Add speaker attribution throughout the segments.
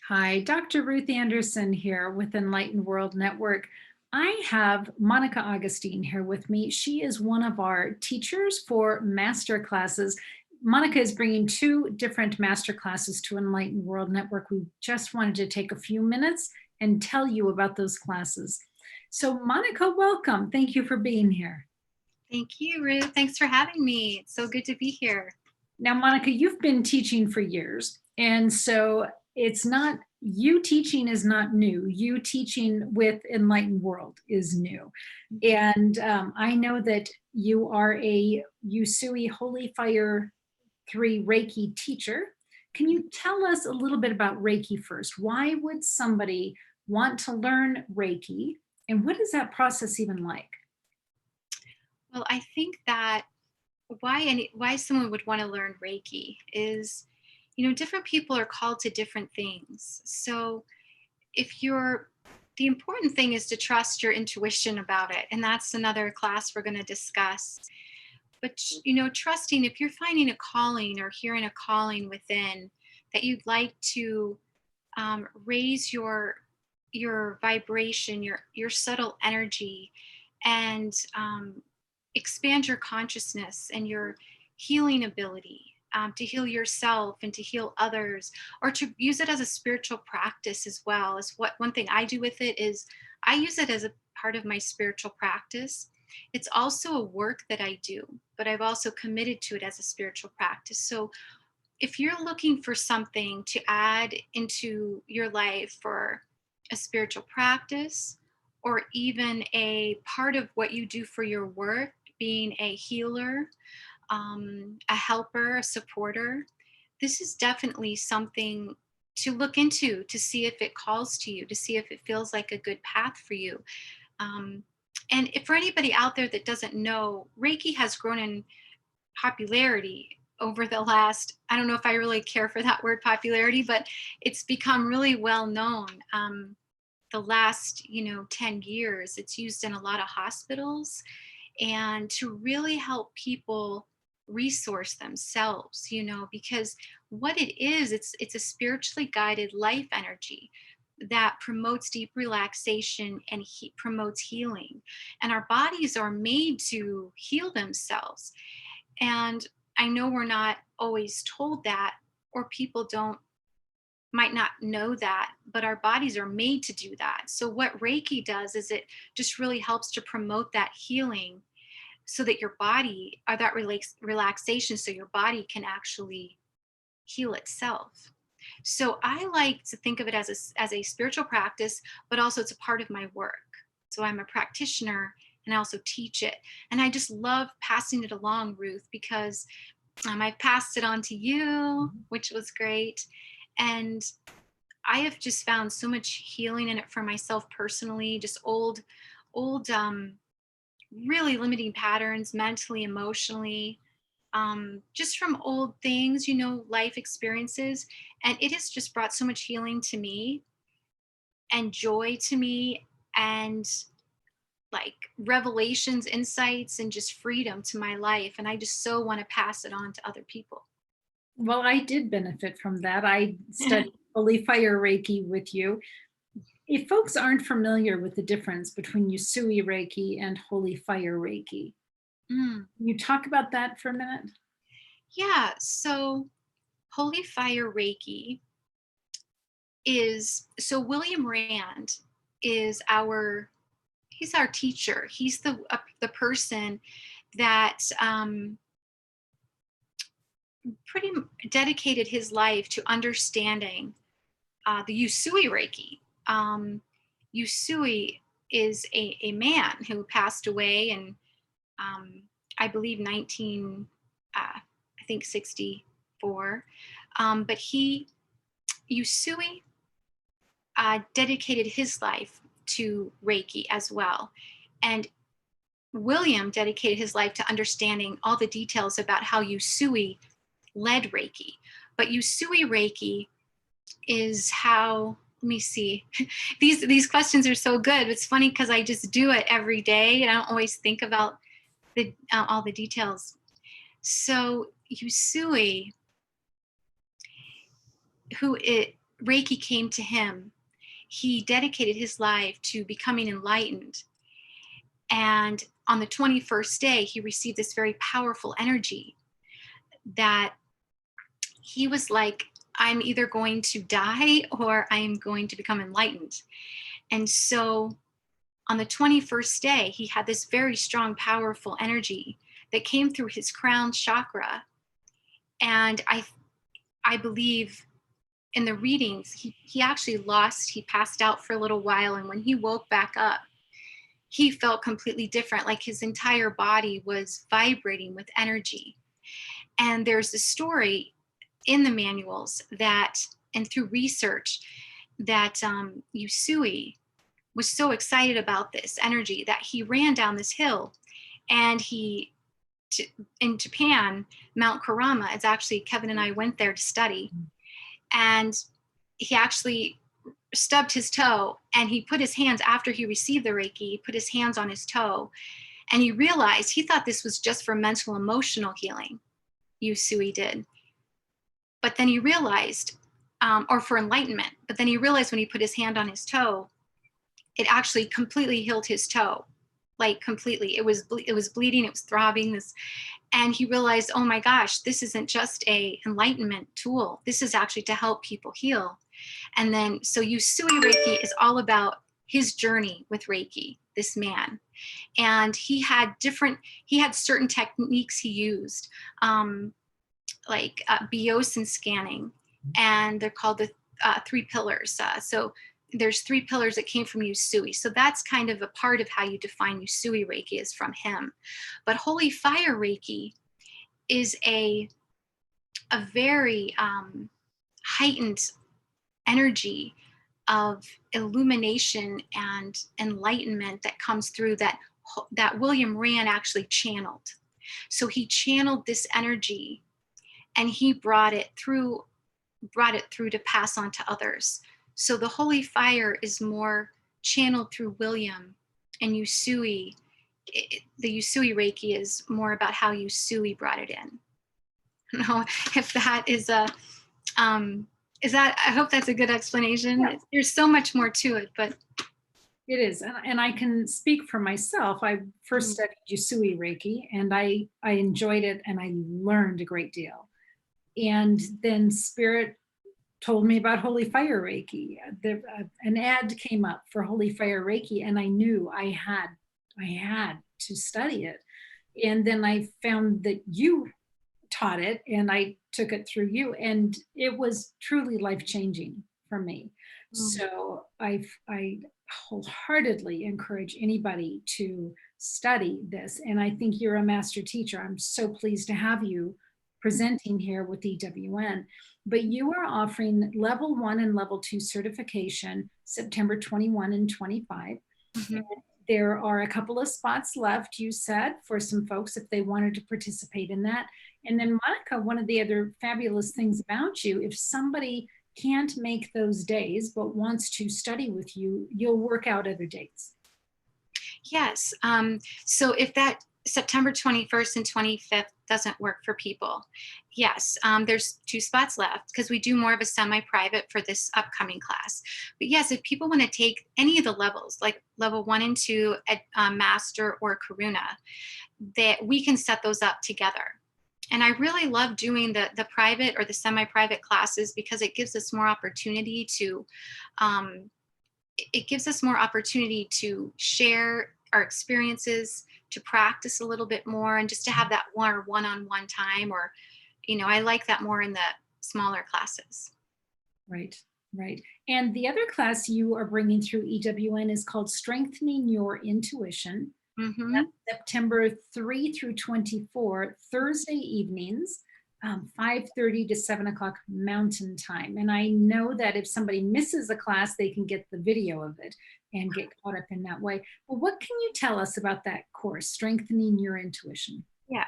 Speaker 1: Hi, Dr. Ruth Anderson here with Enlightened World Network. I have Monica Augustine here with me. She is one of our teachers for Masterclasses. Monica is bringing two different Masterclasses to Enlightened World Network. We just wanted to take a few minutes and tell you about those classes. So Monica, welcome. Thank you for being here.
Speaker 2: Thank you, Ruth. Thanks for having me. It's so good to be here.
Speaker 1: Now, Monica, you've been teaching for years, and so it's not, you teaching is not new. You teaching with Enlightened World is new. And I know that you are a USUI Holy Fire 3 Reiki teacher. Can you tell us a little bit about Reiki first? Why would somebody want to learn Reiki, and what is that process even like?
Speaker 2: Well, I think that why someone would want to learn Reiki is, different people are called to different things. So if you're the important thing is to trust your intuition about it. And that's another class we're going to discuss. But, trusting if you're finding a calling or hearing a calling within that you'd like to raise your vibration, your subtle energy, and expand your consciousness and your healing ability, to heal yourself and to heal others, or to use it as a spiritual practice as well. Is what one thing I do with it is I use it as a part of my spiritual practice. It's also a work that I do, but I've also committed to it as a spiritual practice. So if you're looking for something to add into your life for a spiritual practice, or even a part of what you do for your work, being a healer, a helper, a supporter, this is definitely something to look into, to see if it calls to you, to see if it feels like a good path for you. And if for anybody out there that doesn't know, Reiki has grown in popularity over the last, I don't know if I really care for that word popularity, but it's become really well known. The last 10 years, it's used in a lot of hospitals, and to really help people resource themselves, because what it is, it's a spiritually guided life energy that promotes deep relaxation and promotes healing. And our bodies are made to heal themselves. And I know we're not always told that, or people might not know that, but our bodies are made to do that. So what Reiki does is it just really helps to promote that healing, so that your body, or that relaxation, so your body can actually heal itself. So I like to think of it as a spiritual practice, but also it's a part of my work. So I'm a practitioner and I also teach it. And I just love passing it along, Ruth, because I've passed it on to you, which was great. And I have just found so much healing in it for myself personally, just old, really limiting patterns mentally, emotionally, just from old things, life experiences. And it has just brought so much healing to me and joy to me, and like revelations, insights, and just freedom to my life. And I just so want to pass it on to other people.
Speaker 1: Well, I did benefit from that. I studied Holy Fire Reiki with you. If folks aren't familiar with the difference between Usui Reiki and Holy Fire Reiki,
Speaker 2: Mm.
Speaker 1: can you talk about that for a minute?
Speaker 2: Yeah, so Holy Fire Reiki so William Rand is he's our teacher. He's the person that pretty dedicated his life to understanding the Usui Reiki. Usui is a man who passed away in, I believe, 1964. But Usui dedicated his life to Reiki as well. And William dedicated his life to understanding all the details about how Usui led Reiki. But Usui Reiki is how, let me see, these questions are so good. It's funny because I just do it every day and I don't always think about all the details. So Usui, Reiki came to him, he dedicated his life to becoming enlightened. And on the 21st day, he received this very powerful energy that he was like, I'm either going to die or I'm going to become enlightened. And so on the 21st day, he had this very strong, powerful energy that came through his crown chakra. And I believe in the readings, he actually he passed out for a little while. And when he woke back up, he felt completely different, like his entire body was vibrating with energy. And there's a story in the manuals that, and through research, that USUI was so excited about this energy that he ran down this hill, and in Japan, Mount Kurama, it's actually, Kevin and I went there to study, and he actually stubbed his toe, and he put his hands, after he received the Reiki, he put his hands on his toe, and he realized, he thought this was just for mental emotional healing, USUI did. But then he realized, or for enlightenment, but then he realized when he put his hand on his toe, it actually completely healed his toe, like completely. It was bleeding, it was throbbing, and he realized, oh my gosh, this isn't just a enlightenment tool. This is actually to help people heal. And then, so USUI Reiki is all about his journey with Reiki, this man. And he had certain techniques he used, like Biosin scanning, and they're called the 3 pillars. So there's 3 pillars that came from USUI. So that's kind of a part of how you define USUI Reiki, is from him. But Holy Fire Reiki is a very heightened energy of illumination and enlightenment that comes through, that William Rand actually channeled. So he channeled this energy, and he brought it through to pass on to others. So the Holy Fire is more channeled through William, and USUI, the USUI Reiki is more about how USUI brought it in. I don't know if that is I hope that's a good explanation.
Speaker 1: Yeah.
Speaker 2: There's so much more to it, but
Speaker 1: It is, and I can speak for myself. I first studied USUI Reiki, and I enjoyed it, and I learned a great deal. And then Spirit told me about Holy Fire Reiki. An ad came up for Holy Fire Reiki, and I knew I had to study it. And then I found that you taught it, and I took it through you, and it was truly life-changing for me. So I wholeheartedly encourage anybody to study this, and I think you're a master teacher. I'm so pleased to have you presenting here with EWN. But you are offering level 1 and level 2 certification September 21 and 25.
Speaker 2: Mm-hmm.
Speaker 1: There are a couple of spots left, you said, for some folks if they wanted to participate in that. And then Monica, one of the other fabulous things about you, if somebody can't make those days but wants to study with you, you'll work out other dates.
Speaker 2: Yes. So if that September 21st and 25th doesn't work for people, yes, there's 2 spots left, because we do more of a semi-private for this upcoming class. But yes, if people want to take any of the levels, like level 1 and 2 at Master or Karuna, that we can set those up together. And I really love doing the private or the semi-private classes, because it gives us more opportunity to share our experiences, to practice a little bit more, and just to have that one-on-one time. Or, I like that more in the smaller classes.
Speaker 1: Right. And the other class you are bringing through EWN is called Strengthening Your Intuition.
Speaker 2: Mm-hmm.
Speaker 1: That's September 3 through 24, Thursday evenings, 5:30 to 7 o'clock Mountain Time. And I know that if somebody misses a class, they can get the video of it and get caught up in that way. But what can you tell us about that course, Strengthening Your Intuition?
Speaker 2: Yeah.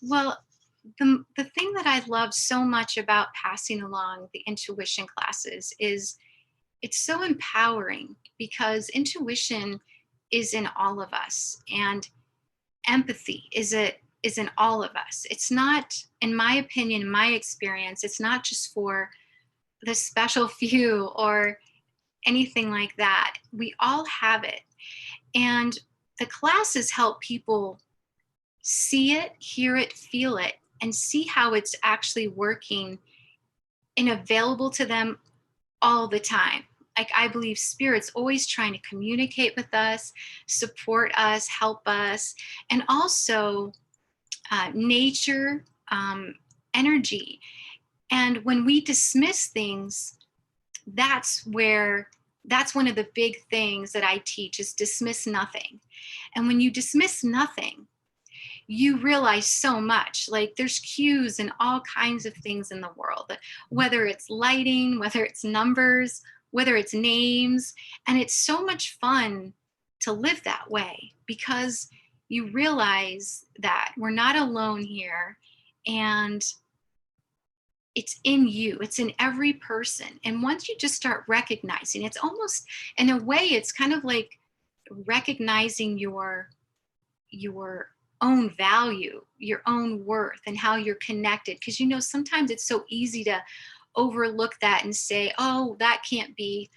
Speaker 2: Well, the thing that I love so much about passing along the intuition classes is it's so empowering, because intuition is in all of us, and empathy is in all of us. It's not, in my opinion, in my experience, it's not just for the special few or anything like that. We all have it. And the classes help people see it, hear it, feel it, and see how it's actually working and available to them all the time. Like, I believe spirit's always trying to communicate with us, support us, help us, and also nature, energy. And when we dismiss things, that's one of the big things that I teach is dismiss nothing. And when you dismiss nothing, you realize so much. Like, there's cues and all kinds of things in the world, whether it's lighting, whether it's numbers, whether it's names. And it's so much fun to live that way because you realize that we're not alone here, and it's in you, it's in every person. And once you just start recognizing, it's almost, in a way, it's kind of like recognizing your own value, your own worth, and how you're connected. Because sometimes it's so easy to overlook that and say, oh, that can't be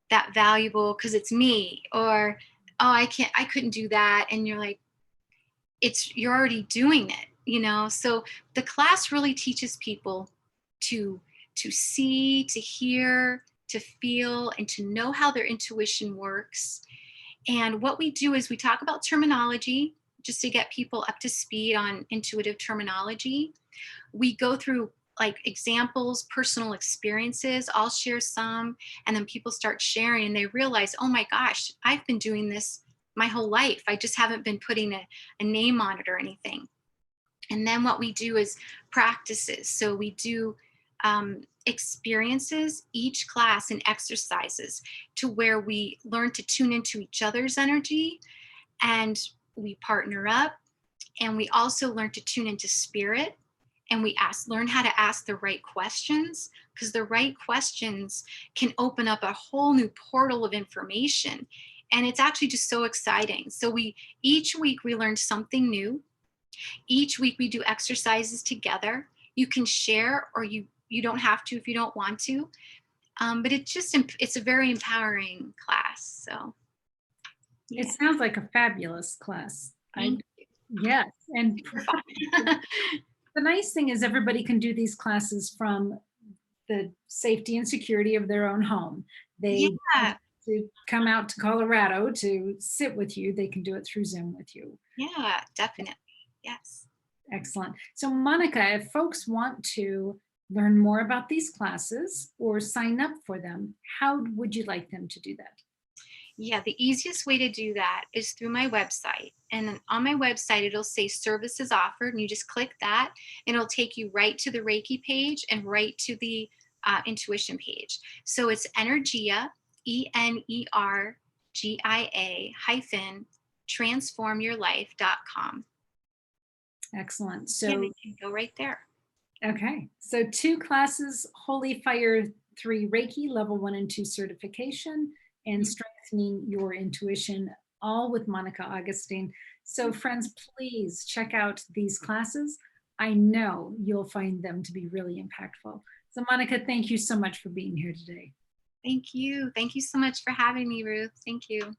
Speaker 2: that valuable because it's me, or oh, I couldn't do that. And you're like, you're already doing it. So the class really teaches people to see, to hear, to feel, and to know how their intuition works. And what we do is we talk about terminology just to get people up to speed on intuitive terminology. We go through like examples, personal experiences. I'll share some, and then people start sharing and they realize, oh my gosh, I've been doing this my whole life. I just haven't been putting a name on it or anything. And then what we do is practices. So we do experiences, each class, and exercises to where we learn to tune into each other's energy, and we partner up, and we also learn to tune into spirit, and we learn how to ask the right questions, because the right questions can open up a whole new portal of information. And it's actually just so exciting. So each week we learn something new. Each week we do exercises together. You can share, or you don't have to if you don't want to. But it's a very empowering class. So
Speaker 1: It sounds like a fabulous class.
Speaker 2: Thank you.
Speaker 1: Yes. And the nice thing is everybody can do these classes from the safety and security of their own home. They don't have to come out to Colorado to sit with you. They can do it through Zoom with you.
Speaker 2: Yeah, definitely. Yes.
Speaker 1: Excellent. So Monica, if folks want to learn more about these classes or sign up for them, how would you like them to do that?
Speaker 2: Yeah, the easiest way to do that is through my website. And then on my website, it'll say services offered, and you just click that, and it'll take you right to the Reiki page and right to the intuition page. So it's Energia, ENERGIA-transformyourlife.com.
Speaker 1: Excellent. So
Speaker 2: you can go right there.
Speaker 1: Okay. So 2 classes, Holy Fire 3 Reiki, level 1 and 2 certification, and strengthening your intuition, all with Monica Augustine. So friends, please check out these classes. I know you'll find them to be really impactful. So Monica, thank you so much for being here today.
Speaker 2: Thank you. Thank you so much for having me, Ruth. Thank you.